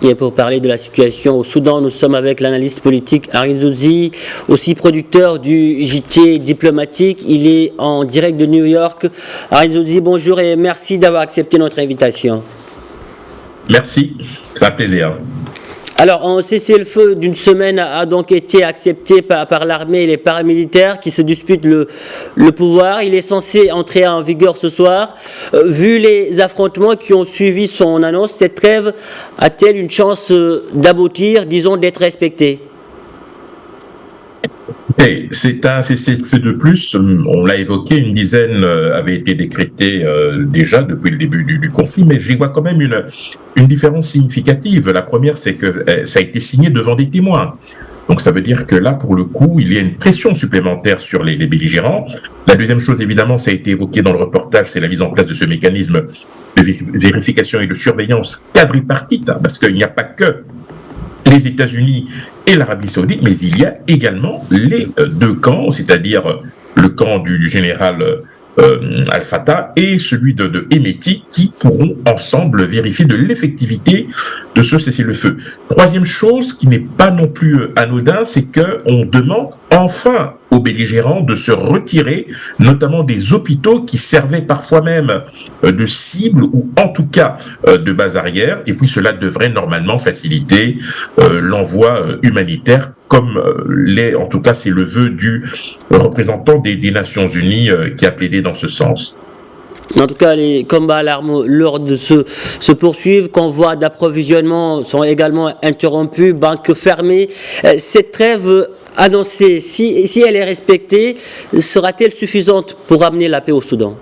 Et pour parler de la situation au Soudan, nous sommes avec l'analyste politique Arin Zouzi, aussi producteur du JT diplomatique. Il est en direct de New York. Arin Zouzi, bonjour et merci d'avoir accepté notre invitation. Merci, c'est un plaisir. Alors, un cessez-le-feu d'une semaine a donc été accepté par l'armée et les paramilitaires qui se disputent le pouvoir. Il est censé entrer en vigueur ce soir. Vu les affrontements qui ont suivi son annonce, cette trêve a-t-elle une chance d'aboutir, disons, d'être respectée ? C'est un cessez-le-feu de plus, on l'a évoqué, une dizaine avait été décrétée déjà depuis le début du conflit, mais j'y vois quand même une différence significative. La première, c'est que ça a été signé devant des témoins. Donc ça veut dire que là, pour le coup, il y a une pression supplémentaire sur les belligérants. La deuxième chose, évidemment, ça a été évoqué dans le reportage, c'est la mise en place de ce mécanisme de vérification et de surveillance quadripartite, parce qu'il n'y a pas que les États-Unis et l'Arabie Saoudite, mais il y a également les deux camps, c'est-à-dire le camp du général Al-Fatah et celui de Hemeti, qui pourront ensemble vérifier de l'effectivité de ce cessez-le-feu. Troisième chose qui n'est pas non plus anodin, c'est qu'on demande enfin aux belligérants de se retirer, notamment des hôpitaux qui servaient parfois même de cible ou en tout cas de base arrière, et puis cela devrait normalement faciliter l'envoi humanitaire, comme en tout cas c'est le vœu du représentant des Nations Unies qui a plaidé dans ce sens. En tout cas, les combats à l'arme lourde se poursuivent, convois d'approvisionnement sont également interrompus, banques fermées. Cette trêve annoncée, si elle est respectée, sera-t-elle suffisante pour amener la paix au Soudan ?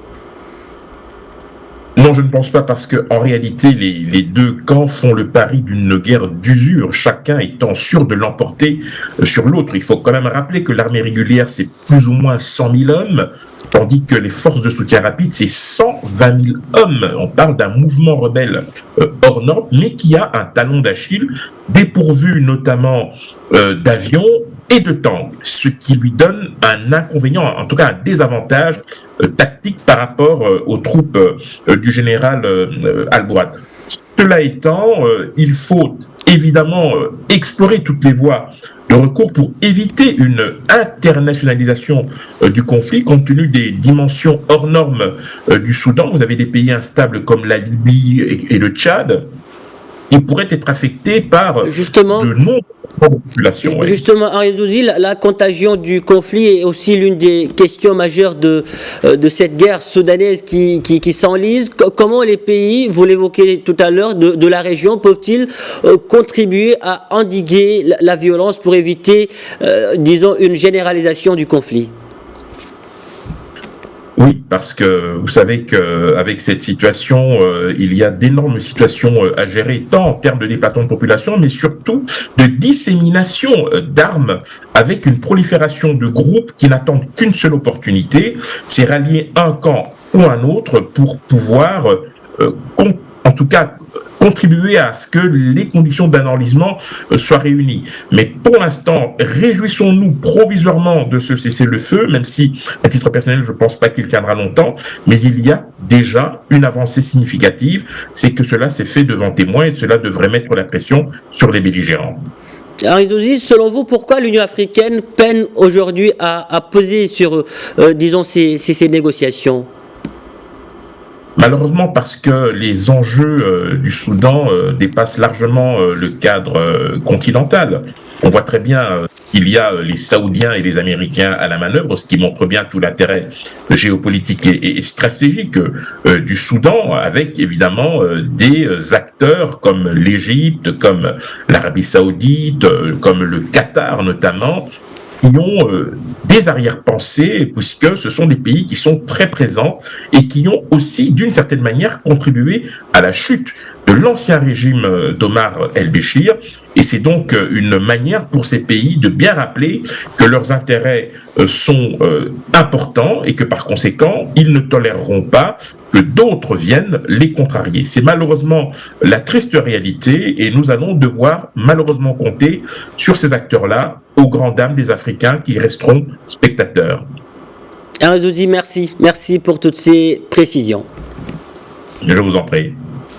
Non, je ne pense pas, parce que en réalité, les deux camps font le pari d'une guerre d'usure, chacun étant sûr de l'emporter sur l'autre. Il faut quand même rappeler que l'armée régulière, c'est plus ou moins 100 000 hommes, tandis que les forces de soutien rapide, c'est 120 000 hommes. On parle d'un mouvement rebelle hors norme, mais qui a un talon d'Achille, dépourvu notamment d'avions et de tanks, ce qui lui donne un inconvénient, en tout cas un désavantage tactique par rapport aux troupes du général Al-Bourad. Cela étant, il faut évidemment explorer toutes les voies de recours pour éviter une internationalisation du conflit, compte tenu des dimensions hors normes du Soudan. Vous avez des pays instables comme la Libye et le Tchad qui pourraient être affectés par de nombreuses populations. Justement, Arin Zouzi, la contagion du conflit est aussi l'une des questions majeures de cette guerre soudanaise qui s'enlise. Comment les pays, vous l'évoquez tout à l'heure, de la région peuvent-ils contribuer à endiguer la violence pour éviter, disons, une généralisation du conflit ? Oui, parce que vous savez qu'avec cette situation, il y a d'énormes situations à gérer, tant en termes de déplacement de population, mais surtout de dissémination d'armes, avec une prolifération de groupes qui n'attendent qu'une seule opportunité, c'est rallier un camp ou un autre pour pouvoir, en tout cas, contribuer à ce que les conditions d'un enlisement soient réunies. Mais pour l'instant, réjouissons-nous provisoirement de ce cessez-le-feu, même si, à titre personnel, je ne pense pas qu'il tiendra longtemps, mais il y a déjà une avancée significative, c'est que cela s'est fait devant témoins et cela devrait mettre la pression sur les belligérants. Arin Zouzi, selon vous, pourquoi l'Union africaine peine aujourd'hui à peser sur, disons, ces négociations ? Malheureusement, parce que les enjeux du Soudan dépassent largement le cadre continental. On voit très bien qu'il y a les Saoudiens et les Américains à la manœuvre, ce qui montre bien tout l'intérêt géopolitique et stratégique du Soudan, avec évidemment des acteurs comme l'Égypte, comme l'Arabie Saoudite, comme le Qatar notamment, qui ont des arrière-pensées, puisque ce sont des pays qui sont très présents et qui ont aussi, d'une certaine manière, contribué à la chute de l'ancien régime d'Omar el-Béchir. Et c'est donc une manière pour ces pays de bien rappeler que leurs intérêts sont importants et que par conséquent, ils ne toléreront pas que d'autres viennent les contrarier. C'est malheureusement la triste réalité et nous allons devoir malheureusement compter sur ces acteurs-là aux grandes dames des Africains qui resteront spectateurs. Arin Zouzi, merci. Merci pour toutes ces précisions. Je vous en prie.